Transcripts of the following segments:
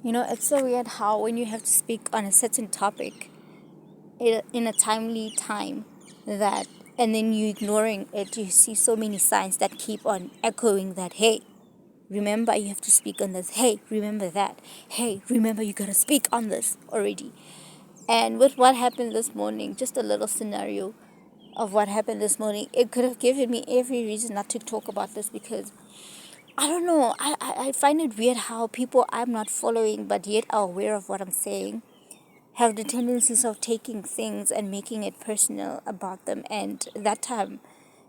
It's so weird how when you have to speak on a certain topic in a timely time that, and then you ignoring it, you see so many signs that keep on echoing that, hey, remember you have to speak on this. Hey, remember that. Hey, remember you gotta speak on this already. And with what happened this morning, just a little scenario of what happened this morning, it could have given me every reason not to talk about this because I don't know. I find it weird how people I'm not following but yet are aware of what I'm saying have the tendencies of taking things and making it personal about them. And that time,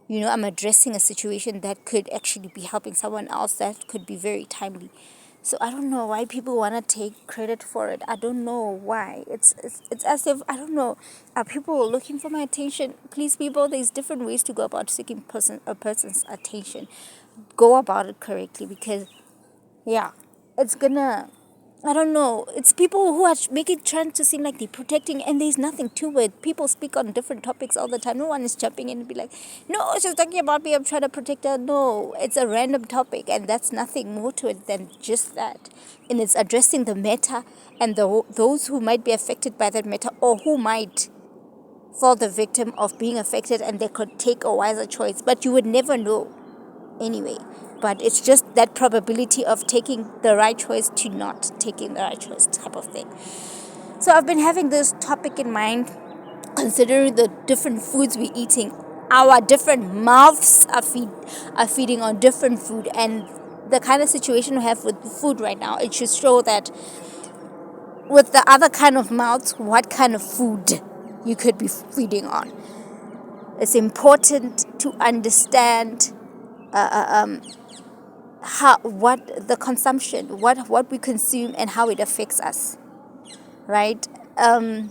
I'm addressing a situation that could actually be helping someone else that could be very timely. So I don't know why people want to take credit for it. I don't know why. It's as if I don't know. Are people looking for my attention? Please, people, there's different ways to go about seeking a person's attention. Go about it correctly because yeah, it's gonna. I don't know. It's people who are making trying to seem like they're protecting, and there's nothing to it. People speak on different topics all the time. No one is jumping in and be like, "No, she's talking about me. I'm trying to protect her." No, it's a random topic, and that's nothing more to it than just that. And it's addressing the matter and those who might be affected by that matter, or who might fall the victim of being affected, and they could take a wiser choice. But you would never know anyway. But it's just that probability of taking the right choice to not taking the right choice type of thing. So I've been having this topic in mind, considering the different foods we're eating. Our different mouths are feeding on different food, and the kind of situation we have with food right now, it should show that with the other kind of mouths, what kind of food you could be feeding on. It's important to understand how what the consumption, what we consume, and how it affects us, right? It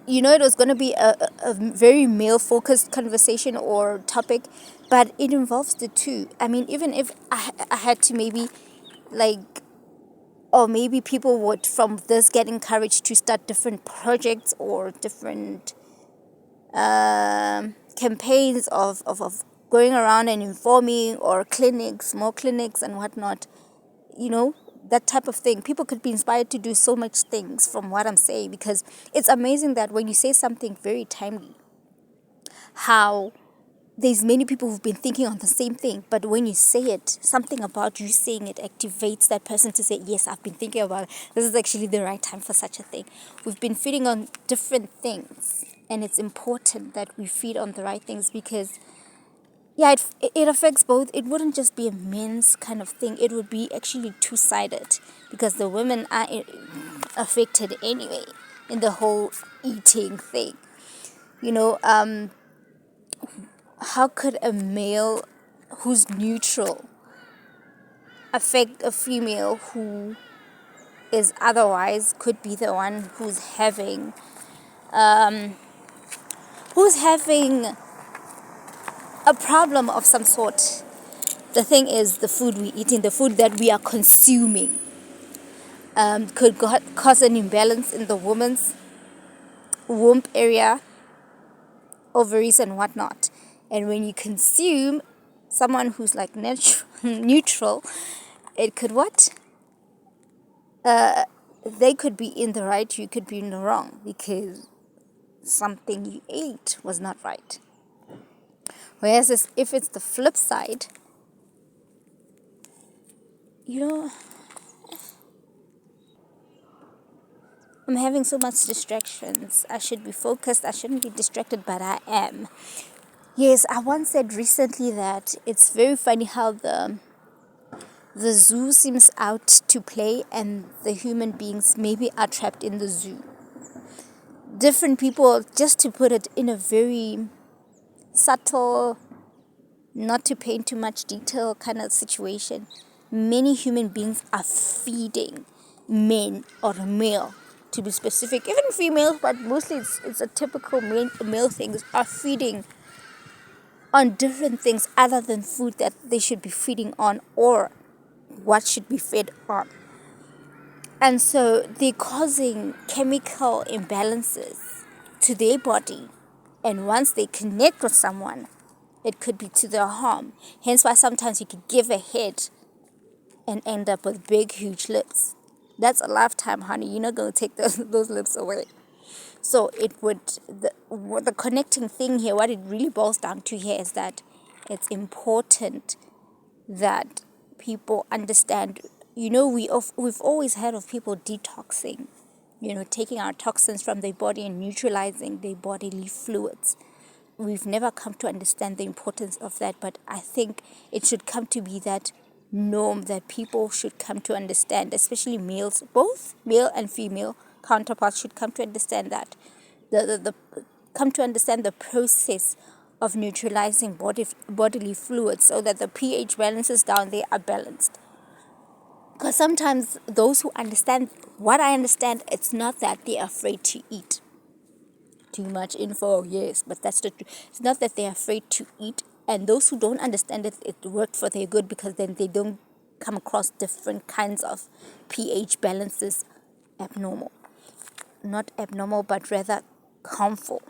was going to be a very male focused conversation or topic, but it involves the two. I mean, even if I had to maybe like, or maybe people would from this get encouraged to start different projects or different campaigns of going around and informing, or clinics, more clinics and whatnot, you know, that type of thing. People could be inspired to do so much things from what I'm saying, because it's amazing that when you say something very timely, how there's many people who've been thinking on the same thing, but when you say it, something about you saying it activates that person to say, yes, I've been thinking about it. This is actually the right time for such a thing. We've been feeding on different things, and it's important that we feed on the right things, because yeah, it affects both. It wouldn't just be a men's kind of thing. It would be actually two-sided, because the women are affected anyway in the whole eating thing. You know, how could a male who's neutral affect a female who is otherwise could be the one who's having a problem of some sort? The thing is, the food we're eating, the food that we are consuming, could cause an imbalance in the woman's womb area, ovaries, and whatnot. And when you consume someone who's like neutral, it could what? They could be in the right, you could be in the wrong, because something you ate was not right. Whereas if it's the flip side, you know, I'm having so much distractions. I should be focused. I shouldn't be distracted, but I am. Yes, I once said recently that it's very funny how the zoo seems out to play, and the human beings maybe are trapped in the zoo. Different people, just to put it in a very subtle, not to paint too much detail kind of situation, many human beings are feeding men, or male to be specific, even females, but mostly it's a typical male things, are feeding on different things other than food that they should be feeding on, or what should be fed on. And so they're causing chemical imbalances to their body. And once they connect with someone, it could be to their harm. Hence why sometimes you could give a head and end up with big, huge lips. That's a lifetime, honey. You're not going to take those lips away. So it would, the connecting thing here, what it really boils down to here is that it's important that people understand. We've always heard of people detoxing, taking our toxins from their body and neutralizing their bodily fluids. We've never come to understand the importance of that, but I think it should come to be that norm that people should come to understand, especially males, both male and female counterparts should come to understand that the come to understand the process of neutralizing bodily fluids so that the pH balances down, they are balanced. Because sometimes those who understand what I understand, it's not that they're afraid to eat. Too much info, yes, but that's the truth. It's not that they're afraid to eat, and those who don't understand it, it worked for their good because then they don't come across different kinds of pH balances abnormal. Not abnormal, but rather harmful,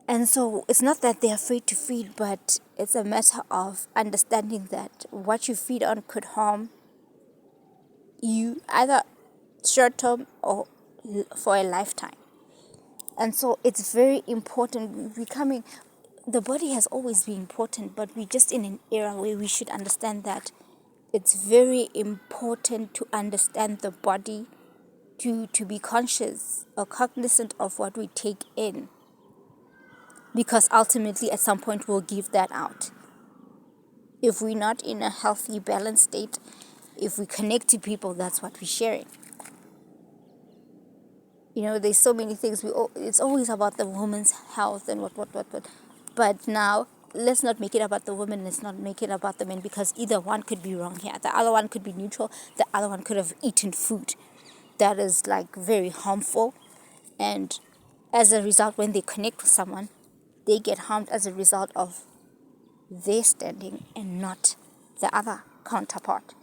And so it's not that they're afraid to feed, but it's a matter of understanding that what you feed on could harm you either short term or for a lifetime. And so it's very important the body has always been important, but we're just in an era where we should understand that it's very important to understand the body, to be conscious or cognizant of what we take in, because ultimately at some point we'll give that out. If we're not in a healthy, balanced state, if we connect to people, that's what we're sharing. There's so many things. It's always about the woman's health and what. But now, let's not make it about the woman. Let's not make it about the men, because either one could be wrong here. The other one could be neutral. The other one could have eaten food that is very harmful. And as a result, when they connect with someone, they get harmed as a result of their standing and not the other counterpart.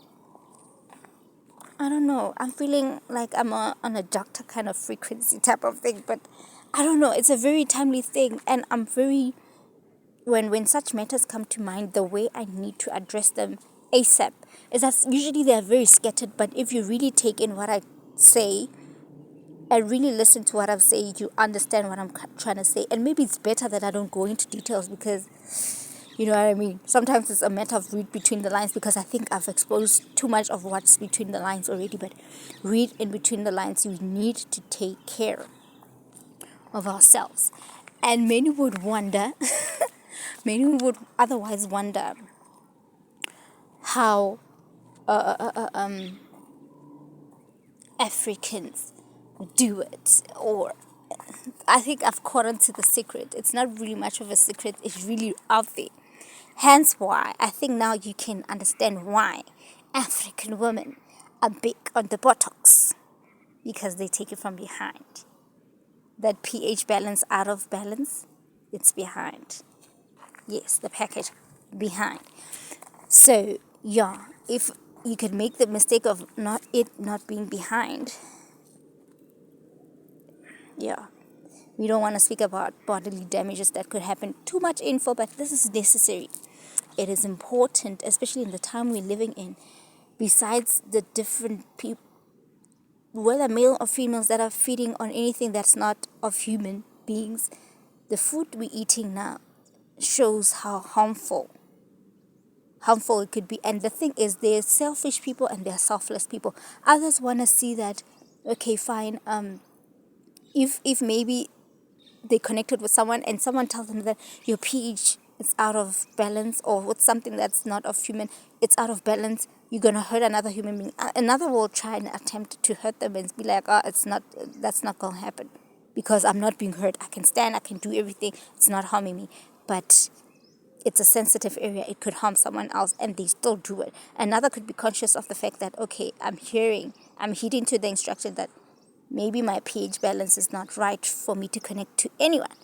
I don't know. I'm feeling like I'm on a doctor kind of frequency type of thing, but I don't know. It's a very timely thing, and I'm very, when such matters come to mind, the way I need to address them ASAP is that usually they are very scattered, but if you really take in what I say and really listen to what I'm saying, you understand what I'm trying to say. And maybe it's better that I don't go into details because, you know what I mean? Sometimes it's a matter of read between the lines, because I think I've exposed too much of what's between the lines already. But read in between the lines. You need to take care of ourselves. And many would wonder, many would otherwise wonder how Africans do it, or I think I've caught on to the secret. It's not really much of a secret. It's really out there. Hence why I think now you can understand why African women are big on the buttocks, because they take it from behind. That pH balance out of balance, it's behind. Yes, the package behind. So yeah, if you could make the mistake of not being behind, yeah, we don't want to speak about bodily damages that could happen. Too much info, but this is necessary. It is important, especially in the time we're living in. Besides the different people, whether male or females, that are feeding on anything that's not of human beings, the food we're eating now shows how harmful it could be. And the thing is, there's selfish people and there are selfless people. Others want to see that, okay, fine, if maybe they connected with someone and someone tells them that your pH is out of balance, or with something that's not of human, it's out of balance, you're going to hurt another human being. Another will try and attempt to hurt them and be like, that's not going to happen, because I'm not being hurt. I can stand, I can do everything. It's not harming me. But it's a sensitive area. It could harm someone else, and they still do it. Another could be conscious of the fact that, okay, I'm heeding to the instruction that maybe my pH balance is not right for me to connect to anyone.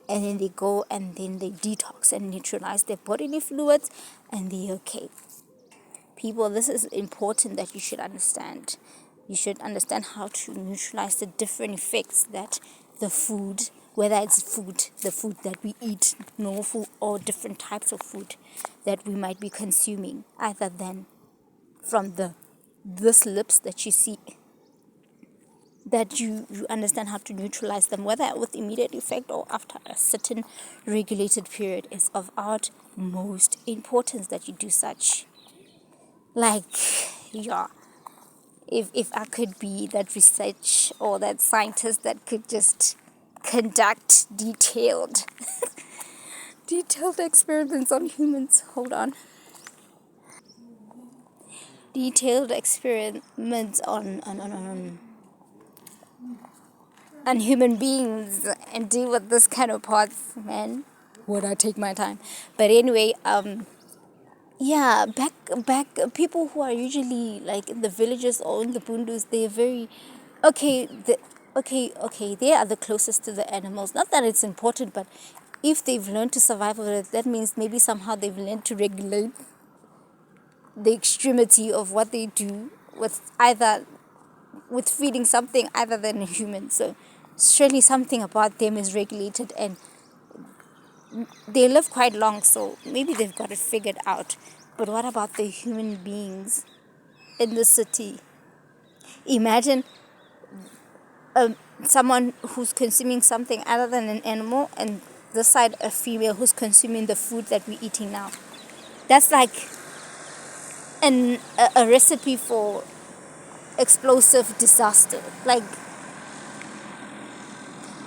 And then they go and then they detox and neutralize their bodily fluids, and they're okay. People, this is important that you should understand. You should understand how to neutralize the different effects that the food, whether it's the food that we eat, normal food, or different types of food that we might be consuming, either than from the this lips that you see, that you understand how to neutralize them, whether with immediate effect or after a certain regulated period, is of utmost importance that you do such. Like, yeah, if I could be that research or that scientist that could just conduct detailed experiments on humans. Hold on. Detailed experiments on human beings and deal with this kind of parts, man, would I take my time? But anyway, yeah, back people who are usually like in the villages or in the bundus, they're very okay. Okay, they are the closest to the animals. Not that it's important, but if they've learned to survive with it, that means maybe somehow they've learned to regulate the extremity of what they do with feeding something other than a human. So surely something about them is regulated, and they live quite long, so maybe they've got it figured out. But what about the human beings in the city? Imagine someone who's consuming something other than an animal, and this side a female who's consuming the food that we're eating now. That's like a recipe for explosive disaster. Like,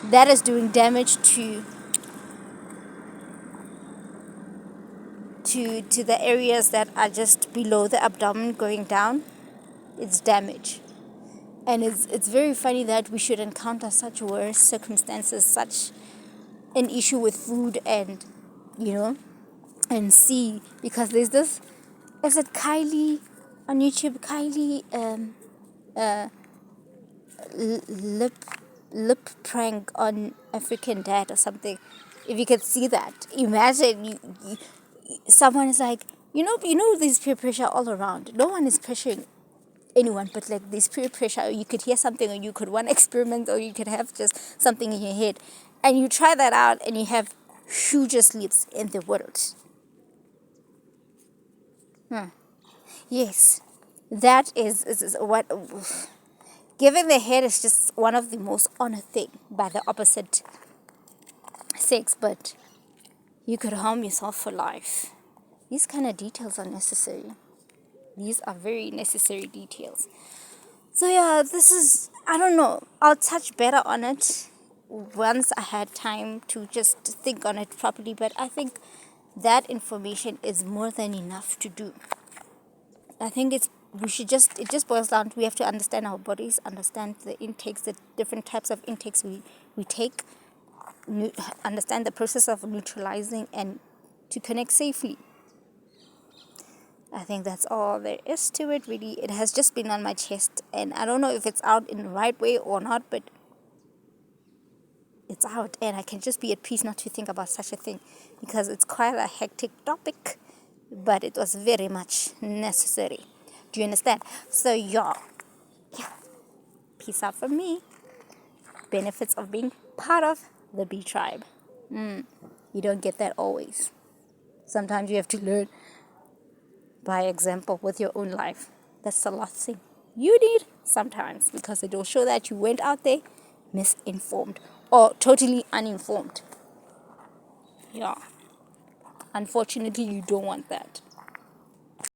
that is doing damage to the areas that are just below the abdomen going down. It's damage. And it's very funny that we should encounter such worse circumstances, such an issue with food, and and see, because there's this, is it Kylie on YouTube? Kylie lip prank on African dad or something. If you could see that, imagine someone is like, there's peer pressure all around. No one is pressuring anyone, but like this peer pressure, you could hear something, or you could want experiment, or you could have just something in your head, and you try that out, and you have hugest leaps in the world. Yes, that is what. Giving the head is just one of the most honored thing by the opposite sex, but you could harm yourself for life. These kind of details are necessary. These are very necessary details. So yeah, this is, I don't know, I'll touch better on it once I had time to just think on it properly, but I think that information is more than enough to do. I think it just boils down to, we have to understand our bodies, understand the intakes, the different types of intakes we take, understand the process of neutralizing, and to connect safely. I think that's all there is to it, really. It has just been on my chest, and I don't know if it's out in the right way or not, but it's out, and I can just be at peace not to think about such a thing, because it's quite a hectic topic, but it was very much necessary. Do you understand? So yeah, peace out from me. Benefits of being part of the B-tribe. You don't get that always. Sometimes you have to learn by example with your own life. That's the last thing you need sometimes, because it will show that you went out there misinformed or totally uninformed. Yeah. Unfortunately, you don't want that.